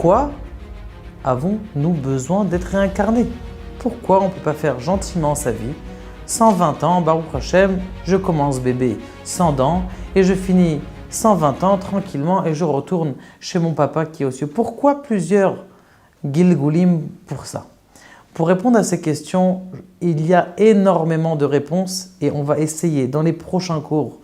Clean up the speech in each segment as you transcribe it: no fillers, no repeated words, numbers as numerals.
Pourquoi avons-nous besoin d'être réincarnés? Pourquoi on ne peut pas faire gentiment sa vie? 120 ans, Baruch Hashem, je commence bébé 100 dents et je finis 120 ans tranquillement et je retourne chez mon papa qui est aux cieux. Pourquoi plusieurs Gilgulim pour ça? Pour répondre à ces questions, il y a énormément de réponses et on va essayer dans les prochains cours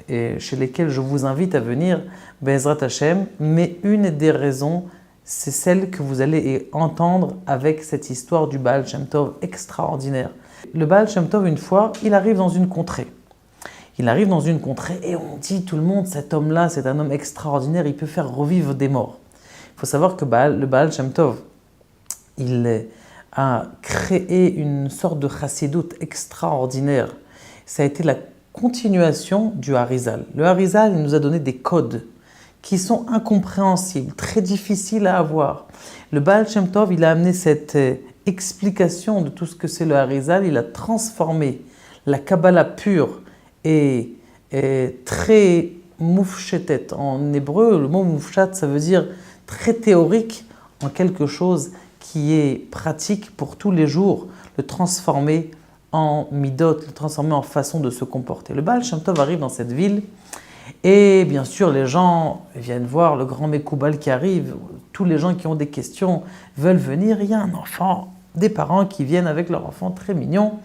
chez lesquels je vous invite à venir, Be'ezrat Hashem, mais une des raisons, c'est celle que vous allez entendre avec cette histoire du Baal Shem Tov extraordinaire. Le Baal Shem Tov, une fois, il arrive dans une contrée. Il arrive dans une contrée et on dit tout le monde, cet homme-là, c'est un homme extraordinaire, il peut faire revivre des morts. Il faut savoir que le Baal Shem Tov, il a créé une sorte de chassidoute extraordinaire. Ça a été la continuation du Harizal. Le Harizal, il nous a donné des codes qui sont incompréhensibles, très difficiles à avoir. Le Baal Shem Tov, il a amené cette explication de tout ce que c'est le Harizal, il a transformé la Kabbalah pure et très moufchetet. En hébreu, le mot moufchat, ça veut dire très théorique en quelque chose qui est pratique pour tous les jours, le transformer en midot, le transformer en façon de se comporter. Le Baal Shem Tov arrive dans cette ville et bien sûr les gens viennent voir le grand Mekoubal qui arrive, tous les gens qui ont des questions veulent venir, il y a un enfant, des parents qui viennent avec leur enfant très mignon,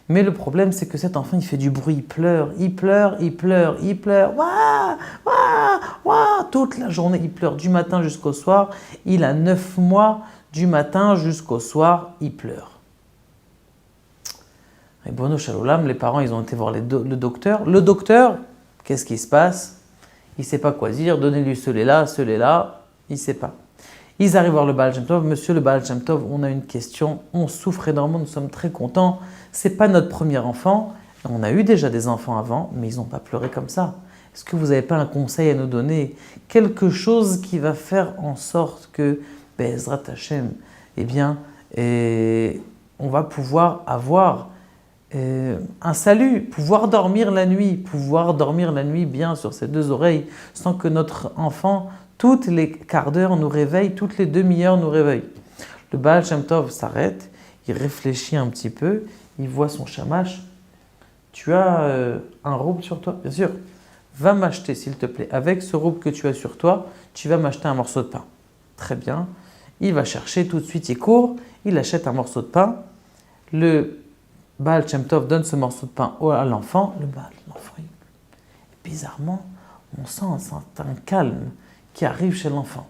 mais le problème c'est que cet enfant il fait du bruit, il pleure, ouah, ouah, ouah, toute la journée il pleure du matin jusqu'au soir, il a 9 mois, du matin jusqu'au soir il pleure. Et Bono Shalom, les parents ils ont été voir le docteur. Le docteur, qu'est-ce qui se passe? Il ne sait pas quoi dire, donnez-lui celui-là, il ne sait pas. Ils arrivent voir le Baal Shem Tov. Monsieur le Baal Shem Tov, on a une question, on souffre énormément, nous sommes très contents. Ce n'est pas notre premier enfant, on a eu déjà des enfants avant, mais ils n'ont pas pleuré comme ça. Est-ce que vous n'avez pas un conseil à nous donner? Quelque chose qui va faire en sorte que, Be'ezrat Hashem, eh bien, on va pouvoir avoir un salut, pouvoir dormir la nuit bien sur ses deux oreilles, sans que notre enfant, toutes les quarts d'heure nous réveille, toutes les demi-heures nous réveille. Le Baal Shem Tov s'arrête, il réfléchit un petit peu, il voit son shamash. Tu as un robe sur toi? Bien sûr. Va m'acheter, s'il te plaît. Avec ce robe que tu as sur toi, tu vas m'acheter un morceau de pain. Très bien. Il va chercher tout de suite, il court, il achète un morceau de pain. Le Baal Shem Tov donne ce morceau de pain à l'enfant. L'enfant, bizarrement, on sent un certain calme qui arrive chez l'enfant.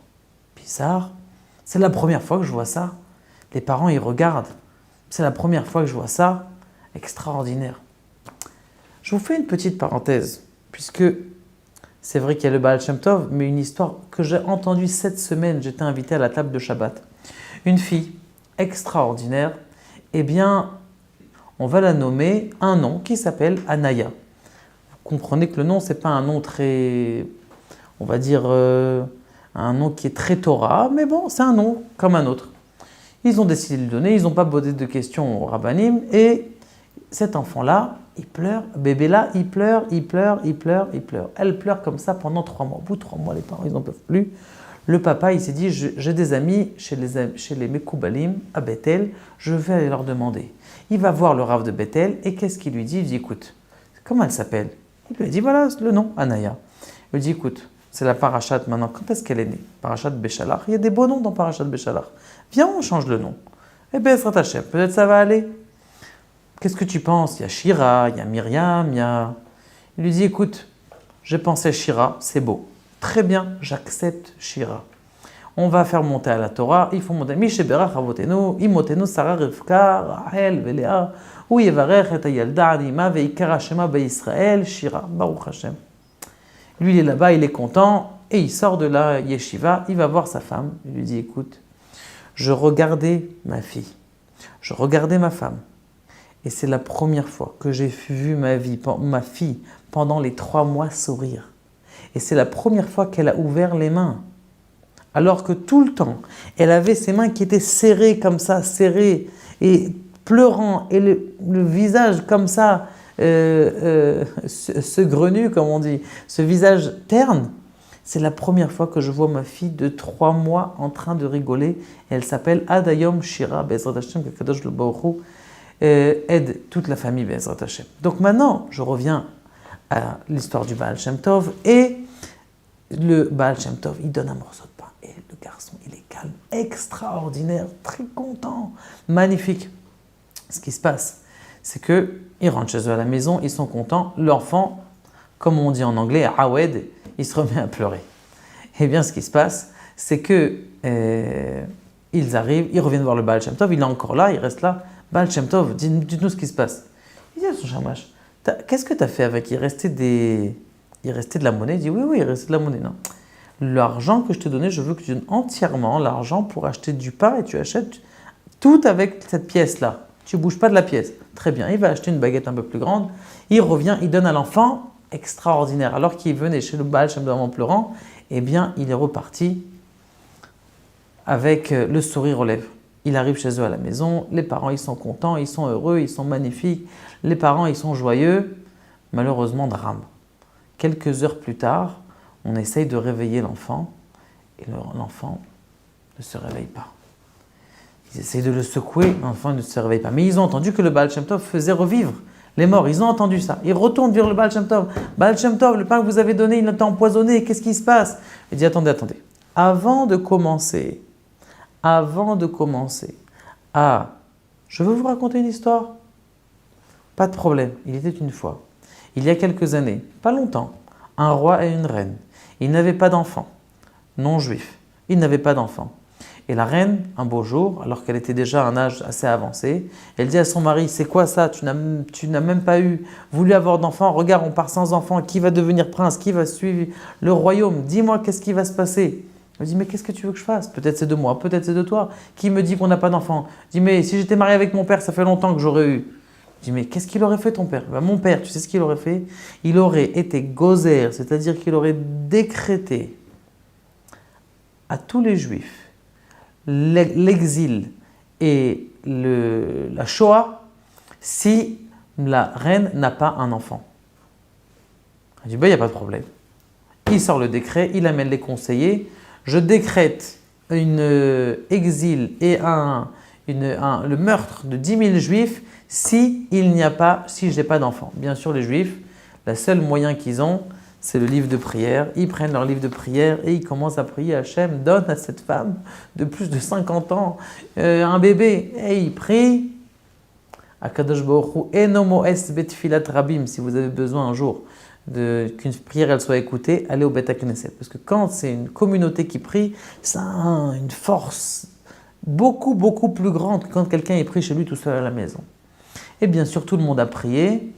Bizarre. C'est la première fois que je vois ça. Les parents, ils regardent. C'est la première fois que je vois ça. Extraordinaire. Je vous fais une petite parenthèse, puisque c'est vrai qu'il y a le Baal Shem Tov, mais une histoire que j'ai entendue cette semaine, j'étais invité à la table de Shabbat. Une fille extraordinaire, eh bien, on va la nommer un nom qui s'appelle Anaya. Vous comprenez que le nom, ce n'est pas un nom très, on va dire, un nom qui est très Torah, mais bon, c'est un nom comme un autre. Ils ont décidé de le donner, ils n'ont pas posé de questions au rabbanim, et cet enfant-là, il pleure, bébé-là, il pleure. Elle pleure comme ça pendant 3 mois. Au bout de 3 mois, les parents, ils n'en peuvent plus. Le papa, il s'est dit, j'ai des amis chez les Mekoubalim à Bethel, je vais aller leur demander. Il va voir le Rav de Bethel, et qu'est-ce qu'il lui dit? Il dit, écoute, comment elle s'appelle? Il lui a dit, voilà le nom, Anaya. Il lui dit, écoute, c'est la Parashat maintenant, quand est-ce qu'elle est née? Parashat Béchalach, il y a des beaux noms dans Parashat Béchalach. Viens, on change le nom. Eh bien, Ezrat Hashem, peut-être ça va aller. Qu'est-ce que tu penses? Il y a Shira, il y a Myriam, il y a... Il lui dit, écoute, j'ai pensé Shira, c'est beau. Très bien, j'accepte Shira. On va faire monter à la Torah, il faut monter. Misheberach avotenu, imotenu Sarah Rivka, Rahel, Velea, ou Yevarech et Ayalda Anima, Veikara Shema Be'Israël, Shira, Baruch Hashem. Lui, il est là-bas, il est content, et il sort de la yeshiva, il va voir sa femme. Il lui dit, écoute, je regardais ma fille, je regardais ma femme. Et c'est la première fois que j'ai vu ma fille pendant les 3 mois sourire. Et c'est la première fois qu'elle a ouvert les mains. Alors que tout le temps, elle avait ses mains qui étaient serrées comme ça, serrées, et pleurant, et le visage comme ça, saugrenu, comme on dit, ce visage terne. C'est la première fois que je vois ma fille de 3 mois en train de rigoler. Elle s'appelle Adayom Shira, Be'ezrat Hashem, que Kadosh Baruch Hu aide toute la famille Be'ezrat Hashem. Donc maintenant, je reviens à l'histoire du Baal Shem Tov. Et le Baal Shem Tov, il donne un morceau de pain. Et le garçon, il est calme, extraordinaire, très content, magnifique. Ce qui se passe, c'est qu'ils rentrent chez eux à la maison, ils sont contents. L'enfant, comme on dit en anglais, awed, il se remet à pleurer. Eh bien, ce qui se passe, c'est que ils arrivent, ils reviennent voir le Baal Shem Tov, il est encore là, il reste là. Baal Shem Tov, dites-nous ce qui se passe. Il dit à son shamash, qu'est-ce que tu as fait avec? Il restait de la monnaie. Il dit, oui, il restait de la monnaie. Non. L'argent que je t'ai donné, je veux que tu donnes entièrement l'argent pour acheter du pain et tu achètes tout avec cette pièce-là. Tu ne bouges pas de la pièce. Très bien, il va acheter une baguette un peu plus grande. Il revient, il donne à l'enfant, extraordinaire. Alors qu'il venait chez le Baal Shem Tov en pleurant, eh bien, il est reparti avec le sourire aux lèvres. Il arrive chez eux à la maison, les parents ils sont contents, ils sont heureux, ils sont magnifiques, les parents ils sont joyeux. Malheureusement, drame. Quelques heures plus tard, on essaye de réveiller l'enfant et l'enfant ne se réveille pas. Ils essayent de le secouer, l'enfant ne se réveille pas. Mais ils ont entendu que le Baal Shem Tov faisait revivre les morts, ils ont entendu ça. Ils retournent vers le Baal Shem Tov. Baal Shem Tov, le pain que vous avez donné, il a été empoisonné, qu'est-ce qui se passe? Il dit attendez. Avant de commencer, je veux vous raconter une histoire. Pas de problème, il était une fois, il y a quelques années, pas longtemps, un roi et une reine. Ils n'avaient pas d'enfants, non juifs, ils n'avaient pas d'enfants. Et la reine, un beau jour, alors qu'elle était déjà à un âge assez avancé, elle dit à son mari, c'est quoi ça? Tu n'as même pas voulu avoir d'enfants, regarde, on part sans enfants, qui va devenir prince? Qui va suivre le royaume? Dis-moi, qu'est-ce qui va se passer? Elle dit, mais qu'est-ce que tu veux que je fasse? Peut-être c'est de moi, peut-être c'est de toi. Qui me dit qu'on n'a pas d'enfants? Je dis, mais si j'étais marié avec mon père, ça fait longtemps que j'aurais eu. Je dis, mais qu'est-ce qu'il aurait fait ton père? Ben, mon père, tu sais ce qu'il aurait fait? Il aurait été gozer, c'est-à-dire qu'il aurait décrété à tous les juifs l'exil et la Shoah si la reine n'a pas un enfant. Elle dit, ben, il n'y a pas de problème. Il sort le décret, il amène les conseillers, je décrète un exil et le meurtre de 10 000 juifs si je n'ai pas d'enfant. Bien sûr, les juifs, le seul moyen qu'ils ont, c'est le livre de prière. Ils prennent leur livre de prière et ils commencent à prier. Hachem donne à cette femme de plus de 50 ans un bébé. Et ils prient. Akadosh Baruch Hu enomo es betfilat rabim. Si vous avez besoin un jour qu'une prière elle soit écoutée, allez au Bet HaKnesset. Parce que quand c'est une communauté qui prie, ça a une force beaucoup plus grande que quand quelqu'un est pris chez lui tout seul à la maison. Et bien sûr, tout le monde a prié.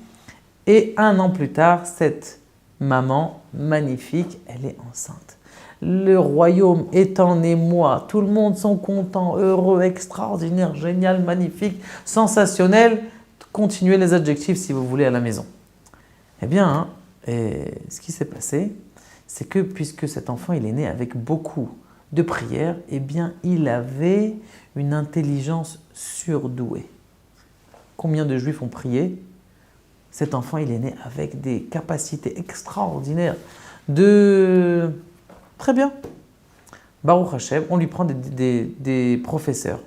Et 1 an plus tard, cette maman magnifique, elle est enceinte. Le royaume est en émoi. Tout le monde sont contents, heureux, extraordinaire, génial, magnifique, sensationnel. Continuez les adjectifs si vous voulez à la maison. Eh bien, ce qui s'est passé, c'est que puisque cet enfant il est né avec beaucoup de prières, eh bien, il avait une intelligence surdouée. Combien de juifs ont prié? Cet enfant, il est né avec des capacités extraordinaires Très bien. Baruch Hashem, on lui prend des professeurs.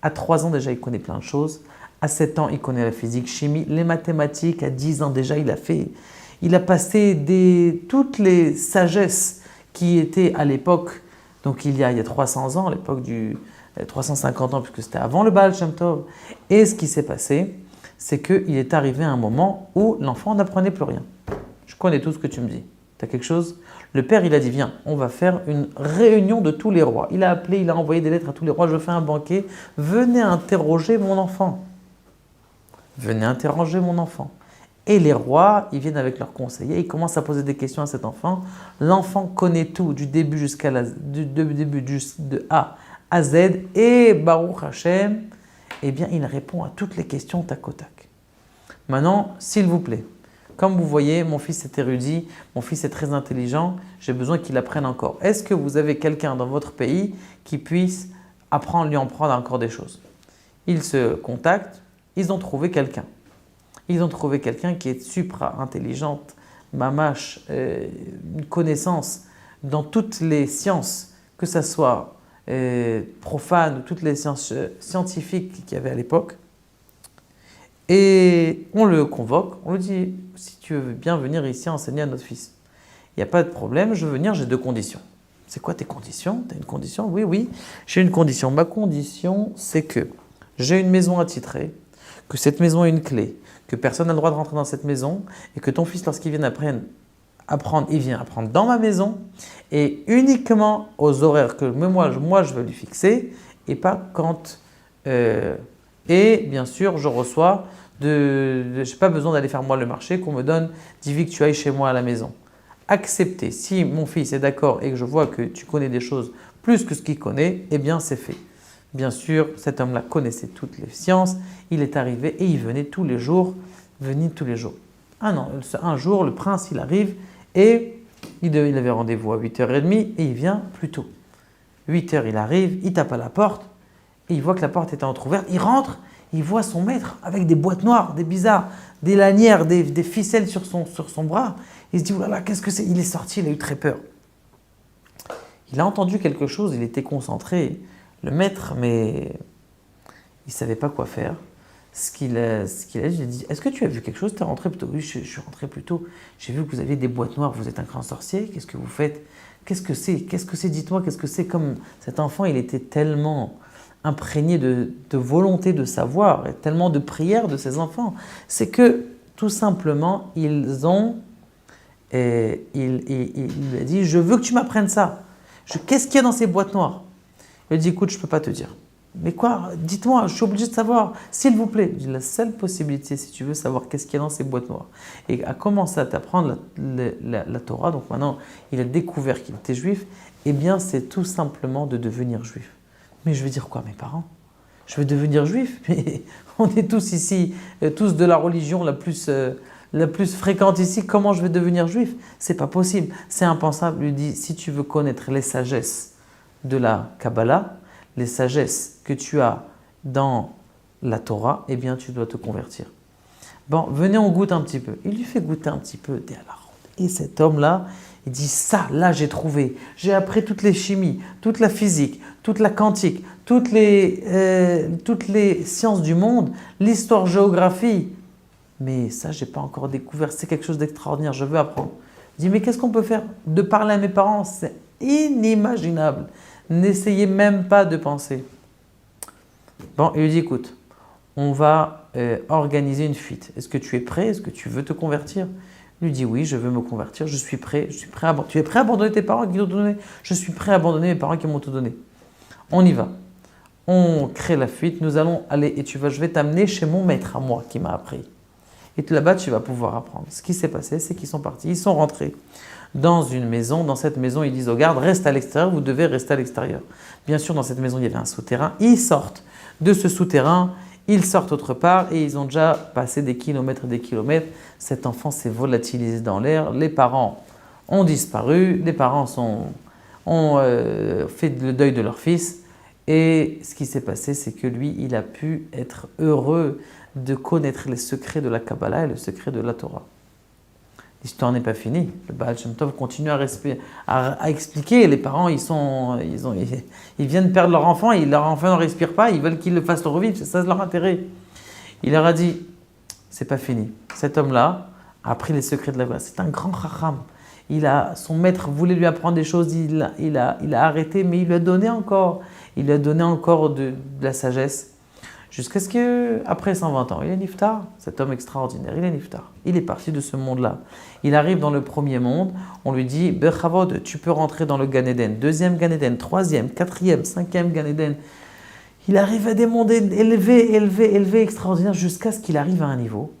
À 3 ans déjà, il connaît plein de choses. À 7 ans, il connaît la physique, chimie, les mathématiques. À 10 ans déjà, il a passé toutes les sagesses qui étaient à l'époque, donc il y a 300 ans, à l'époque du 350 ans, puisque c'était avant le Baal Shem Tov. Et ce qui s'est passé, c'est qu'il est arrivé à un moment où l'enfant n'apprenait plus rien. Je connais tout ce que tu me dis. Tu as quelque chose? Le père, il a dit, viens, on va faire une réunion de tous les rois. Il a appelé, il a envoyé des lettres à tous les rois, je fais un banquet. Venez interroger mon enfant. Venez interroger mon enfant. Et les rois, ils viennent avec leurs conseillers, ils commencent à poser des questions à cet enfant. L'enfant connaît tout, du début de A à Z. Et Baruch Hashem, eh bien, il répond à toutes les questions tac au tac. Maintenant, s'il vous plaît, comme vous voyez, mon fils est érudit, mon fils est très intelligent, j'ai besoin qu'il apprenne encore. Est-ce que vous avez quelqu'un dans votre pays qui puisse lui apprendre encore des choses? Ils se contactent, ils ont trouvé quelqu'un. Ils ont trouvé quelqu'un qui est supra-intelligente, mamache, une connaissance dans toutes les sciences, que ce soit profanes ou toutes les sciences scientifiques qu'il y avait à l'époque. Et on le convoque, on lui dit, si tu veux bien venir ici enseigner à notre fils. Il n'y a pas de problème, je veux venir, j'ai 2 conditions. C'est quoi tes conditions? Tu as une condition? Oui, oui, j'ai une condition. Ma condition, c'est que j'ai une maison attitrée, que cette maison a une clé, que personne n'a le droit de rentrer dans cette maison et que ton fils, lorsqu'il vient apprendre, il vient apprendre dans ma maison et uniquement aux horaires que moi je veux lui fixer et pas quand… et bien sûr, je reçois, je n'ai pas besoin d'aller faire moi le marché, qu'on me donne 10 victuailles chez moi à la maison. Accepter, si mon fils est d'accord et que je vois que tu connais des choses plus que ce qu'il connaît, eh bien c'est fait. Bien sûr, cet homme-là connaissait toutes les sciences, il est arrivé et il venait tous les jours. Un jour, le prince, il arrive et il avait rendez-vous à 8h30 et il vient plus tôt. 8h, il arrive, il tape à la porte et il voit que la porte était entrouverte. Il rentre, il voit son maître avec des boîtes noires, des bizarres, des lanières, des ficelles sur son bras. Il se dit, oulala, qu'est-ce que c'est? Il est sorti, il a eu très peur. Il a entendu quelque chose, il était concentré. Le maître, mais il ne savait pas quoi faire. Ce qu'il a dit, est-ce que tu as vu quelque chose? Tu es rentré plus tôt? Oui, je suis rentré plus tôt. J'ai vu que vous aviez des boîtes noires, vous êtes un grand sorcier. Qu'est-ce que vous faites? Qu'est-ce que c'est? Dites-moi, qu'est-ce que c'est? Comme cet enfant, il était tellement imprégné de volonté de savoir et tellement de prières de ses enfants. C'est que, tout simplement, il a dit, je veux que tu m'apprennes ça. Qu'est-ce qu'il y a dans ces boîtes noires? Il a dit, écoute, je ne peux pas te dire. Mais quoi? Dites-moi, je suis obligé de savoir, s'il vous plaît. La seule possibilité, si tu veux savoir qu'est-ce qu'il y a dans ces boîtes noires, et a commencé à t'apprendre la Torah, donc maintenant il a découvert qu'il était juif, eh bien c'est tout simplement de devenir juif. Mais je vais dire quoi, mes parents? Je vais devenir juif? Mais on est tous ici, tous de la religion la plus fréquente ici, comment je vais devenir juif? C'est pas possible, c'est impensable. Il lui dit, si tu veux connaître les sagesses de la Kabbalah, les sagesses que tu as dans la Torah, eh bien tu dois te convertir. Bon, venez, on goûte un petit peu. Il lui fait goûter un petit peu à la ronde. Et cet homme-là, il dit, ça, là j'ai trouvé. J'ai appris toutes les chimies, toute la physique, toute la quantique, toutes les sciences du monde, l'histoire-géographie. Mais ça, je n'ai pas encore découvert. C'est quelque chose d'extraordinaire, je veux apprendre. Il dit, mais qu'est-ce qu'on peut faire? De parler à mes parents, c'est inimaginable. N'essayez même pas de penser. Bon, il lui dit, écoute, on va organiser une fuite. Est-ce que tu es prêt? Est-ce que tu veux te convertir? Il lui dit, oui, je veux me convertir, je suis prêt. Tu es prêt à abandonner tes parents qui t'ont tout donné? Je suis prêt à abandonner mes parents qui m'ont tout donné. On y va. On crée la fuite, nous allons aller et je vais t'amener chez mon maître à moi qui m'a appris. Et là-bas, tu vas pouvoir apprendre. Ce qui s'est passé, c'est qu'ils sont partis, ils sont rentrés dans une maison. Dans cette maison, ils disent aux gardes, reste à l'extérieur, vous devez rester à l'extérieur. Bien sûr, dans cette maison, il y avait un souterrain. Ils sortent de ce souterrain, ils sortent autre part et ils ont déjà passé des kilomètres et des kilomètres. Cet enfant s'est volatilisé dans l'air. Les parents ont disparu. Les parents ont fait le deuil de leur fils. Et ce qui s'est passé, c'est que lui, il a pu être heureux de connaître les secrets de la Kabbalah et le secret de la Torah. L'histoire n'est pas finie. Le Baal Shem Tov continue à expliquer. Les parents, ils viennent perdre leur enfant, et leur enfant ne respire pas, ils veulent qu'ils le fassent revivre, c'est ça leur intérêt. Il leur a dit, c'est pas fini. Cet homme-là a appris les secrets de la Kabbalah. C'est un grand chacham. Son maître voulait lui apprendre des choses, il a arrêté, mais il lui a donné encore. Il lui a donné encore de la sagesse. Jusqu'à ce qu'après 120 ans, il est niftar, cet homme extraordinaire, il est niftar. Il est parti de ce monde-là. Il arrive dans le premier monde, on lui dit, Bechavod, tu peux rentrer dans le Gan Eden, deuxième Gan Eden, troisième, quatrième, cinquième Gan Eden. Il arrive à des mondes élevés, extraordinaires, jusqu'à ce qu'il arrive à un niveau.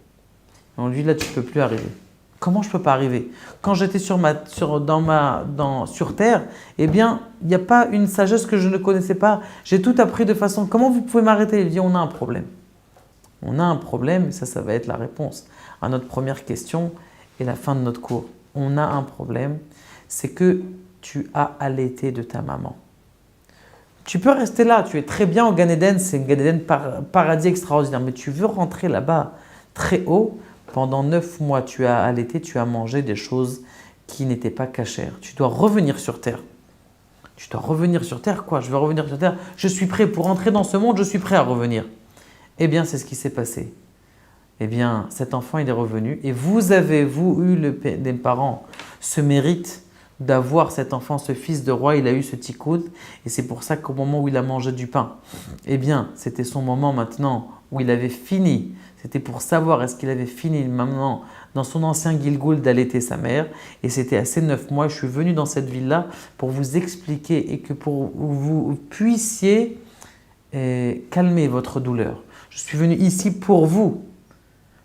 On lui dit, là, tu ne peux plus arriver. Comment je ne peux pas arriver? Quand j'étais sur Terre, eh bien, il n'y a pas une sagesse que je ne connaissais pas. J'ai tout appris de façon… Comment vous pouvez m'arrêter? Il dit, on a un problème. On a un problème, et ça va être la réponse à notre première question et la fin de notre cours. On a un problème, c'est que tu as allaité de ta maman. Tu peux rester là, tu es très bien au Gan Eden, c'est un Gan Eden paradis extraordinaire, mais tu veux rentrer là-bas très haut. Pendant 9 mois, tu as allaité, tu as mangé des choses qui n'était pas cachère. Tu dois revenir sur terre. Tu dois revenir sur terre, quoi? Je vais revenir sur terre. Je suis prêt pour entrer dans ce monde, je suis prêt à revenir. Eh bien, c'est ce qui s'est passé. Eh bien, cet enfant, il est revenu. Et vous avez, vous, eu des parents, ce mérite d'avoir cet enfant, ce fils de roi, il a eu ce tikkun. Et c'est pour ça qu'au moment où il a mangé du pain, eh bien, c'était son moment maintenant où il avait fini. C'était pour savoir est-ce qu'il avait fini maintenant dans son ancien Gilgoul d'allaiter sa mère. Et c'était à ces 9 mois, je suis venu dans cette ville-là pour vous expliquer et que pour vous puissiez calmer votre douleur. Je suis venu ici pour vous.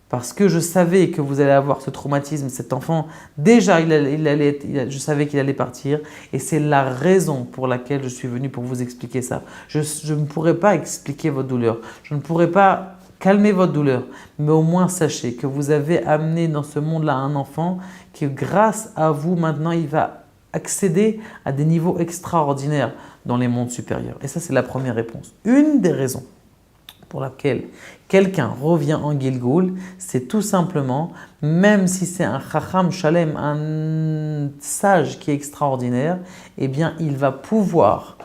Parce que je savais que vous allez avoir ce traumatisme, cet enfant, déjà je savais qu'il allait partir et c'est la raison pour laquelle je suis venu pour vous expliquer ça. Je ne pourrais pas expliquer votre douleur, je ne pourrais pas calmer votre douleur, mais au moins sachez que vous avez amené dans ce monde-là un enfant qui grâce à vous maintenant il va accéder à des niveaux extraordinaires dans les mondes supérieurs. Et ça c'est la première réponse. Une des raisons pour laquelle quelqu'un revient en Gilgoul, c'est tout simplement, même si c'est un Chacham Shalem, un sage qui est extraordinaire, eh bien il va pouvoir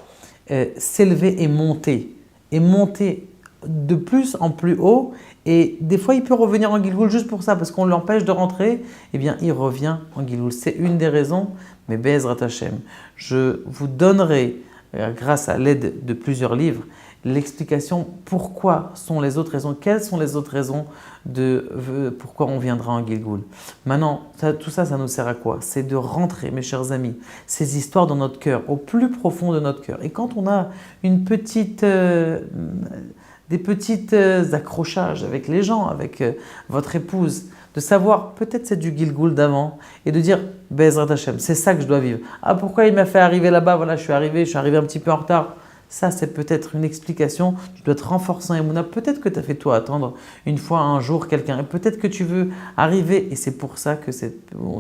s'élever et monter de plus en plus haut. Et des fois, il peut revenir en Gilgoul juste pour ça, parce qu'on l'empêche de rentrer, eh bien il revient en Gilgoul. C'est une des raisons, mais Be'ezrat Hashem, je vous donnerai, grâce à l'aide de plusieurs livres, l'explication pourquoi sont les autres raisons, quelles sont les autres raisons de pourquoi on viendra en Gilgoul. Maintenant, tout ça, ça nous sert à quoi? C'est de rentrer, mes chers amis, ces histoires dans notre cœur, au plus profond de notre cœur. Et quand on a des petits accrochages avec les gens, avec votre épouse, de savoir, peut-être c'est du Gilgoul d'avant, et de dire, Be'ezrat Hashem, c'est ça que je dois vivre. Ah, pourquoi il m'a fait arriver là-bas? Voilà, je suis arrivé un petit peu en retard. Ça, c'est peut-être une explication. Tu dois te renforcer en Emouna. Peut-être que tu as fait toi attendre une fois, un jour, quelqu'un. Et peut-être que tu veux arriver. Et c'est pour ça que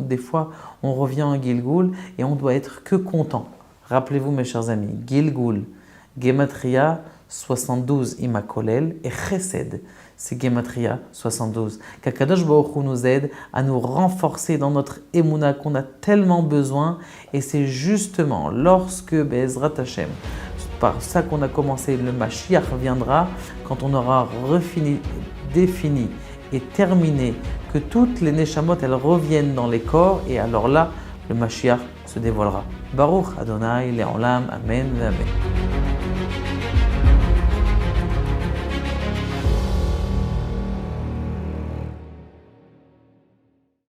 des fois, on revient en Gilgoul et on doit être que content. Rappelez-vous, mes chers amis, Gilgoul, Gematria 72 Imakolel et Chesed, c'est Gematria 72. Qu'Akadosh Baruch Hu nous aide à nous renforcer dans notre Emouna qu'on a tellement besoin. Et c'est justement lorsque Be'ezrat Hashem, par ça qu'on a commencé, le Mashiach viendra quand on aura défini et terminé que toutes les Neshamot elles reviennent dans les corps et alors là le Mashiach se dévoilera. Baruch Adonai Le'olam Amen Amen.